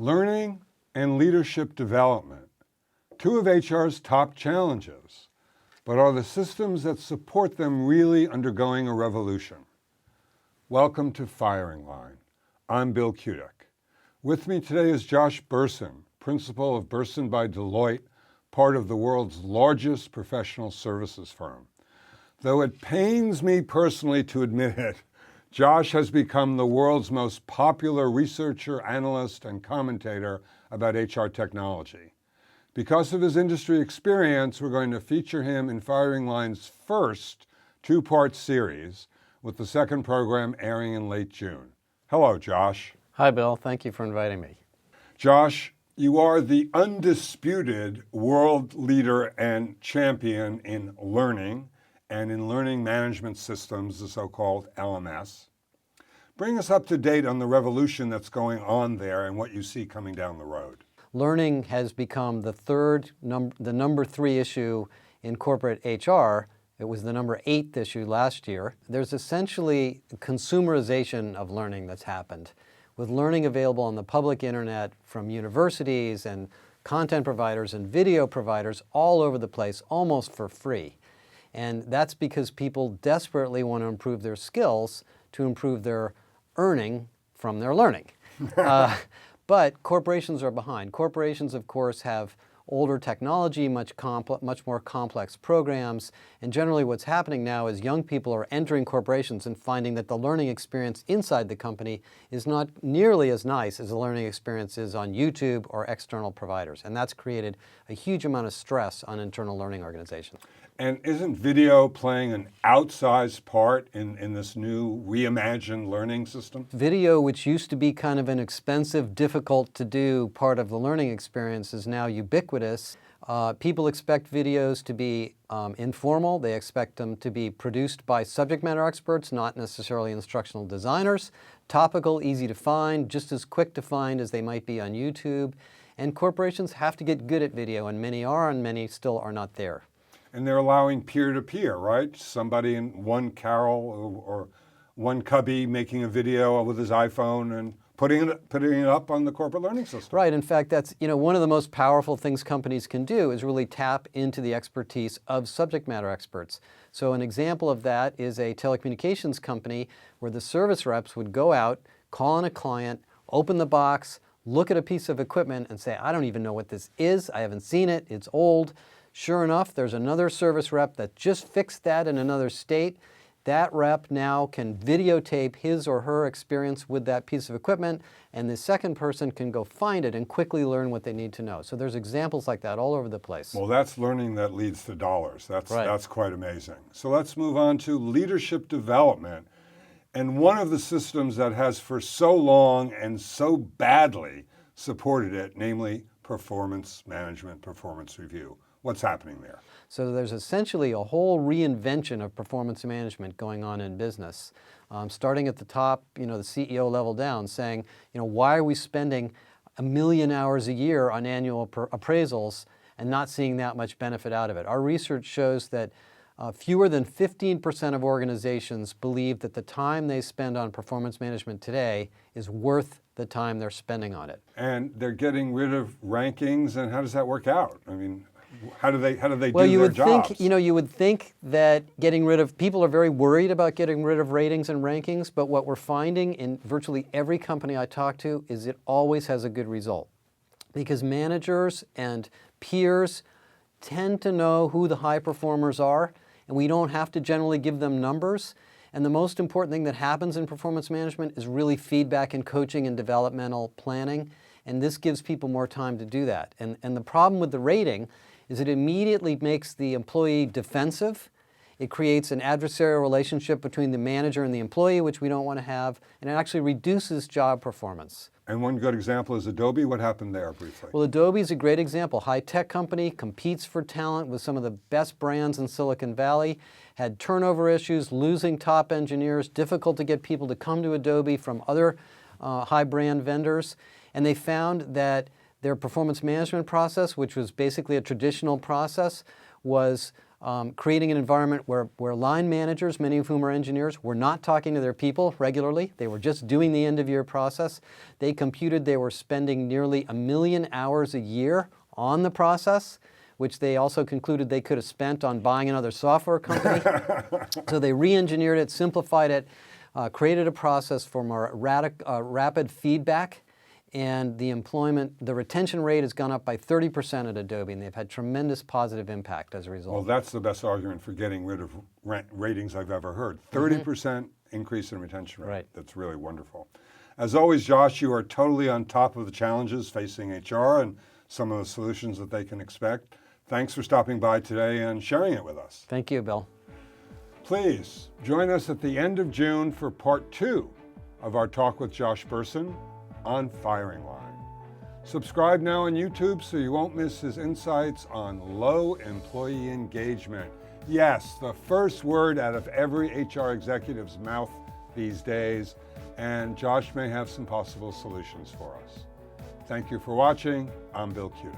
Learning and leadership development, two of HR's top challenges, but are the systems that support them really undergoing a revolution? Welcome to Firing Line. I'm Bill Kutik. With me today is Josh Bersin, principal of Bersin by Deloitte, part of the world's largest professional services firm. Though it pains me personally to admit it, Josh has become the world's most popular researcher, analyst, and commentator about HR technology. Because of his industry experience, we're going to feature him in Firing Line's first two-part series, with the second program airing in late June. Hello, Josh. Hi, Bill. Thank you for inviting me. Josh, you are the undisputed world leader and champion in learning and in learning management systems, the so-called LMS. Bring us up to date on the revolution that's going on there and what you see coming down the road. Learning has become the number 3 issue in corporate HR. It was the number 8th issue last year. There's essentially consumerization of learning that's happened, with learning available on the public internet from universities and content providers and video providers all over the place, almost for free. And that's because people desperately want to improve their skills to improve their earning from their learning. But corporations are behind. Corporations, of course, have older technology, much more complex programs, and generally what's happening now is young people are entering corporations and finding that the learning experience inside the company is not nearly as nice as the learning experience is on YouTube or external providers, and that's created a huge amount of stress on internal learning organizations. And isn't video playing an outsized part in this new reimagined learning system? Video, which used to be kind of an expensive, difficult to do part of the learning experience, is now ubiquitous. People expect videos to be informal. They expect them to be produced by subject matter experts, not necessarily instructional designers. Topical, easy to find, just as quick to find as they might be on YouTube. And corporations have to get good at video, and many are, and many still are not there. And they're allowing peer-to-peer, right? Somebody in one Carol or one Cubby making a video with his iPhone and putting it up on the corporate learning system. Right. In fact, that's one of the most powerful things companies can do is really tap into the expertise of subject matter experts. So an example of that is a telecommunications company where the service reps would go out, call on a client, open the box, look at a piece of equipment and say, I don't even know what this is. I haven't seen it. It's old. Sure enough, there's another service rep that just fixed that in another state. That rep now can videotape his or her experience with that piece of equipment, and the second person can go find it and quickly learn what they need to know. So there's examples like that all over the place. Well, that's learning that leads to dollars. That's quite amazing. So let's move on to leadership development. And one of the systems that has for so long and so badly supported it, namely performance management, performance review. What's happening there? So there's essentially a whole reinvention of performance management going on in business, starting at the top, the CEO level down, saying, why are we spending 1 million hours a year on annual appraisals and not seeing that much benefit out of it? Our research shows that fewer than 15% of organizations believe that the time they spend on performance management today is worth the time they're spending on it. And they're getting rid of rankings, and how does that work out? I mean, how do they do their jobs? Well, you would think that people are very worried about getting rid of ratings and rankings, but what we're finding in virtually every company I talk to is it always has a good result. Because managers and peers tend to know who the high performers are, and we don't have to generally give them numbers. And the most important thing that happens in performance management is really feedback and coaching and developmental planning, and this gives people more time to do that. And the problem with the rating is it immediately makes the employee defensive. It creates an adversarial relationship between the manager and the employee, which we don't want to have, and it actually reduces job performance. And one good example is Adobe. What happened there briefly? Well, Adobe is a great example. High-tech company, competes for talent with some of the best brands in Silicon Valley, had turnover issues, losing top engineers, difficult to get people to come to Adobe from other high-brand vendors, and they found that their performance management process, which was basically a traditional process, was creating an environment where line managers, many of whom are engineers, were not talking to their people regularly. They were just doing the end-of-year process. They computed they were spending nearly 1 million hours a year on the process, which they also concluded they could have spent on buying another software company. So they re-engineered it, simplified it, created a process for more rapid feedback, and the retention rate has gone up by 30% at Adobe, and they've had tremendous positive impact as a result. Well, that's the best argument for getting rid of ratings I've ever heard. 30% increase in retention rate. Right. That's really wonderful. As always, Josh, you are totally on top of the challenges facing HR and some of the solutions that they can expect. Thanks for stopping by today and sharing it with us. Thank you, Bill. Please join us at the end of June for part 2 of our talk with Josh Bersin on Firing Line. Subscribe now on YouTube so you won't miss his insights on low employee engagement. Yes, the first word out of every HR executive's mouth these days, and Josh may have some possible solutions for us. Thank you for watching. I'm Bill Kutik.